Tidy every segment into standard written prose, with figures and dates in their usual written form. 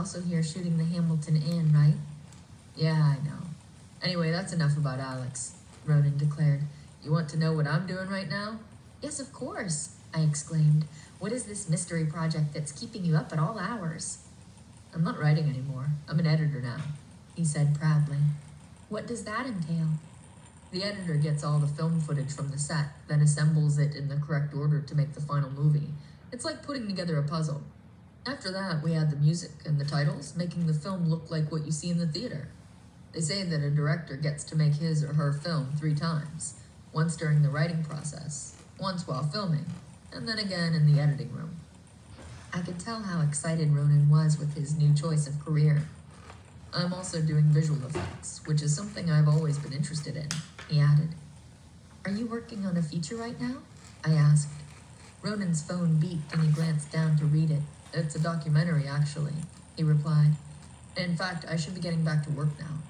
also here shooting the Hamilton Inn, right? Yeah, I know. Anyway, that's enough about Alex, Ronan declared. You want to know what I'm doing right now? Yes, of course, I exclaimed. What is this mystery project that's keeping you up at all hours? I'm not writing anymore. I'm an editor now, he said proudly. What does that entail? The editor gets all the film footage from the set, then assembles it in the correct order to make the final movie. It's like putting together a puzzle. After that, we add the music and the titles, making the film look like what you see in the theater. They say that a director gets to make his or her film 3 times, once during the writing process, once while filming, and then again in the editing room. I could tell how excited Ronan was with his new choice of career. I'm also doing visual effects, which is something I've always been interested in, he added. Are you working on a feature right now? I asked. Ronan's phone beeped and he glanced down to read it. It's a documentary, actually, he replied. In fact, I should be getting back to work now.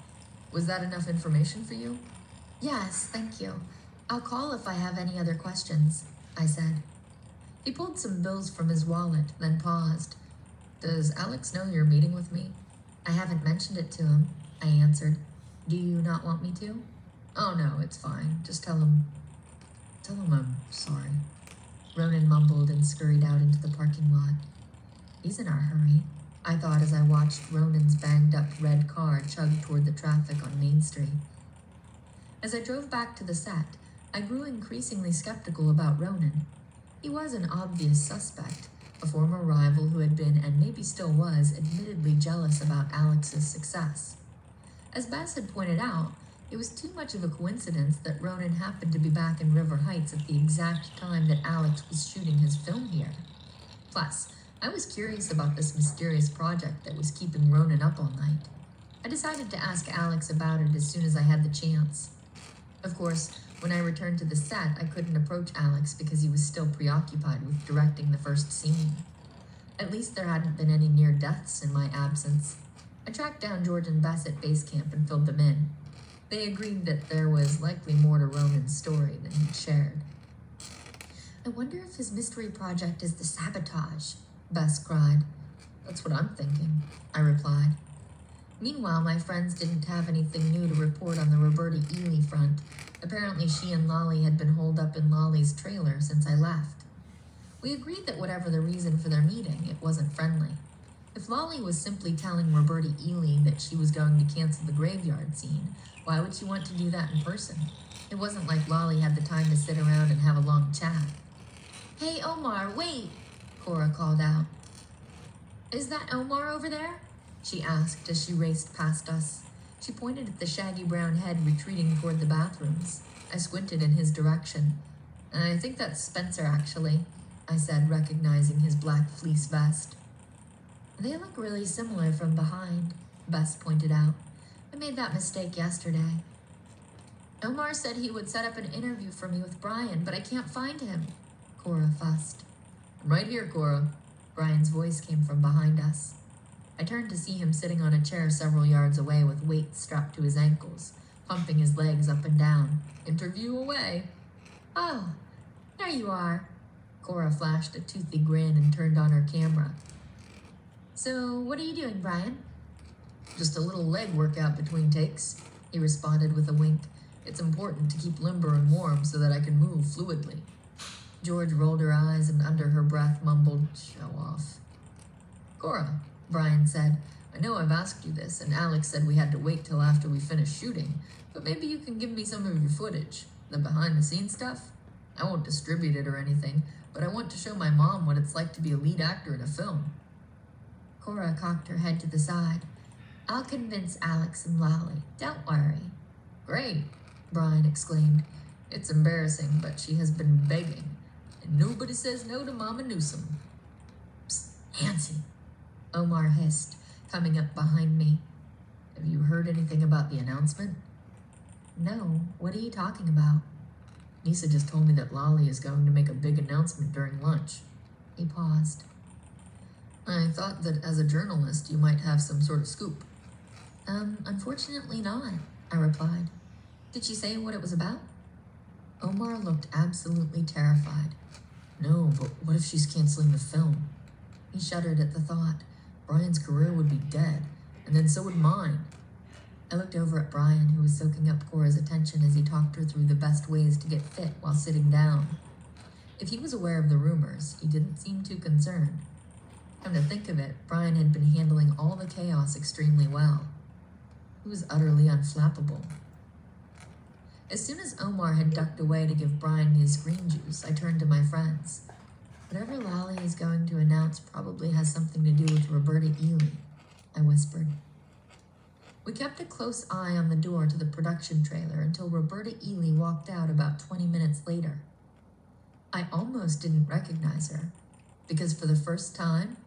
Was that enough information for you? Yes, thank you. I'll call if I have any other questions, I said. He pulled some bills from his wallet, then paused. Does Alex know you're meeting with me? I haven't mentioned it to him, I answered. Do you not want me to? Oh no, it's fine. Just tell him I'm sorry. Ronan mumbled and scurried out into the parking lot. He's in a hurry, I thought as I watched Ronan's banged-up red car chug toward the traffic on Main Street. As I drove back to the set, I grew increasingly skeptical about Ronan. He was an obvious suspect, a former rival who had been, and maybe still was, admittedly jealous about Alex's success. As Bess had pointed out, it was too much of a coincidence that Ronan happened to be back in River Heights at the exact time that Alex was shooting his film here. Plus, I was curious about this mysterious project that was keeping Ronan up all night. I decided to ask Alex about it as soon as I had the chance. Of course, when I returned to the set, I couldn't approach Alex because he was still preoccupied with directing the first scene. At least there hadn't been any near deaths in my absence. I tracked down George and Bess at base camp and filled them in. They agreed that there was likely more to Ronan's story than he'd shared. I wonder if his mystery project is the sabotage, Bess cried. That's what I'm thinking, I replied. Meanwhile, my friends didn't have anything new to report on the Roberta Ely front. Apparently she and Lolly had been holed up in Lolly's trailer since I left. We agreed that whatever the reason for their meeting, it wasn't friendly. If Lolly was simply telling Roberta Ely that she was going to cancel the graveyard scene, why would she want to do that in person? It wasn't like Lolly had the time to sit around and have a long chat. Hey, Omar, wait, Cora called out. Is that Omar over there? She asked as she raced past us. She pointed at the shaggy brown head retreating toward the bathrooms. I squinted in his direction. I think that's Spencer, actually, I said, recognizing his black fleece vest. They look really similar from behind, Bess pointed out. I made that mistake yesterday. Omar said he would set up an interview for me with Brian, but I can't find him, Cora fussed. I'm right here, Cora. Brian's voice came from behind us. I turned to see him sitting on a chair several yards away with weights strapped to his ankles, pumping his legs up and down. Interview away. Oh, there you are. Cora flashed a toothy grin and turned on her camera. So, what are you doing, Brian? Just a little leg workout between takes, he responded with a wink. It's important to keep limber and warm so that I can move fluidly. George rolled her eyes and under her breath mumbled, show off. Cora, Brian said, I know I've asked you this, and Alex said we had to wait till after we finished shooting, but maybe you can give me some of your footage, the behind-the-scenes stuff. I won't distribute it or anything, but I want to show my mom what it's like to be a lead actor in a film. Cora cocked her head to the side. I'll convince Alex and Lolly. Don't worry. Great, Brian exclaimed. It's embarrassing, but she has been begging, and nobody says no to Mama Newsom. Psst, Nancy, Omar hissed, coming up behind me. Have you heard anything about the announcement? No, what are you talking about? Nisa just told me that Lolly is going to make a big announcement during lunch. He paused. I thought that as a journalist you might have some sort of scoop. Unfortunately not, I replied. Did she say what it was about? Omar looked absolutely terrified. No, but what if she's canceling the film? He shuddered at the thought. Brian's career would be dead, and then so would mine. I looked over at Brian, who was soaking up Cora's attention as he talked her through the best ways to get fit while sitting down. If he was aware of the rumors, he didn't seem too concerned. Come to think of it, Brian had been handling all the chaos extremely well. He was utterly unflappable. As soon as Omar had ducked away to give Brian his green juice, I turned to my friends. Whatever Lally is going to announce probably has something to do with Roberta Ely, I whispered. We kept a close eye on the door to the production trailer until Roberta Ely walked out about 20 minutes later. I almost didn't recognize her, because for the first time,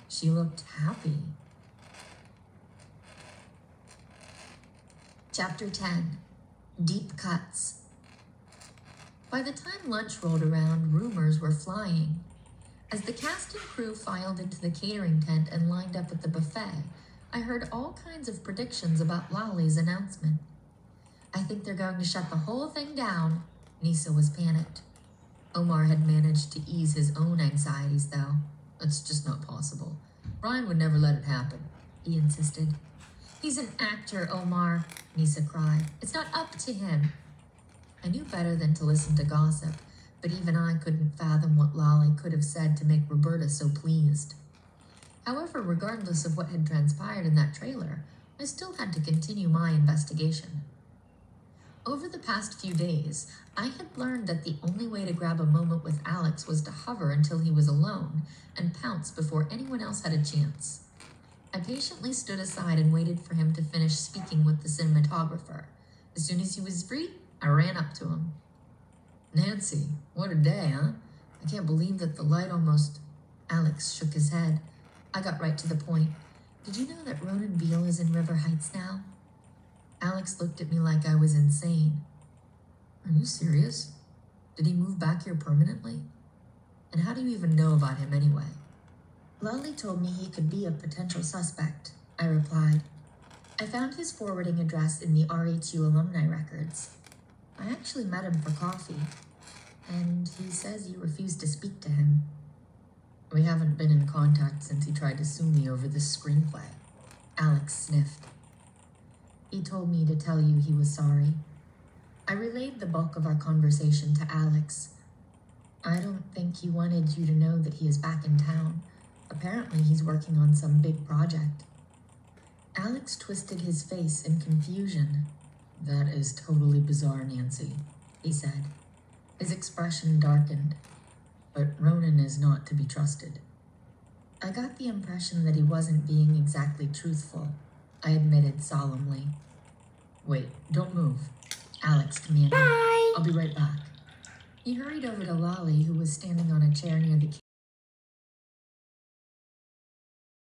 she looked happy. Chapter 10. Deep Cuts. By the time lunch rolled around, rumors were flying. As the cast and crew filed into the catering tent and lined up at the buffet, I heard all kinds of predictions about Lally's announcement. I think they're going to shut the whole thing down. Nisa was panicked. Omar had managed to ease his own anxieties, though. It's just not possible. Brian would never let it happen, he insisted. He's an actor, Omar, Nisa cried. It's not up to him. I knew better than to listen to gossip, but even I couldn't fathom what Lally could have said to make Roberta so pleased. However, regardless of what had transpired in that trailer, I still had to continue my investigation. Over the past few days, I had learned that the only way to grab a moment with Alex was to hover until he was alone and pounce before anyone else had a chance. I patiently stood aside and waited for him to finish speaking with the cinematographer. As soon as he was free, I ran up to him. Nancy, what a day, huh? I can't believe that the light almost... Alex shook his head. I got right to the point. Did you know that Ronan Beale is in River Heights now? Alex looked at me like I was insane. Are you serious? Did he move back here permanently? And how do you even know about him anyway? Lally told me he could be a potential suspect, I replied. I found his forwarding address in the RHU alumni records. I actually met him for coffee, and he says you refused to speak to him. We haven't been in contact since he tried to sue me over this screenplay. Alex sniffed. He told me to tell you he was sorry. I relayed the bulk of our conversation to Alex. I don't think he wanted you to know that he is back in town. Apparently he's working on some big project. Alex twisted his face in confusion. That is totally bizarre, Nancy, he said. His expression darkened. But Ronan is not to be trusted. I got the impression that he wasn't being exactly truthful, I admitted solemnly. Wait, don't move, Alex commanded. Bye. I'll be right back. He hurried over to Lally, who was standing on a chair near the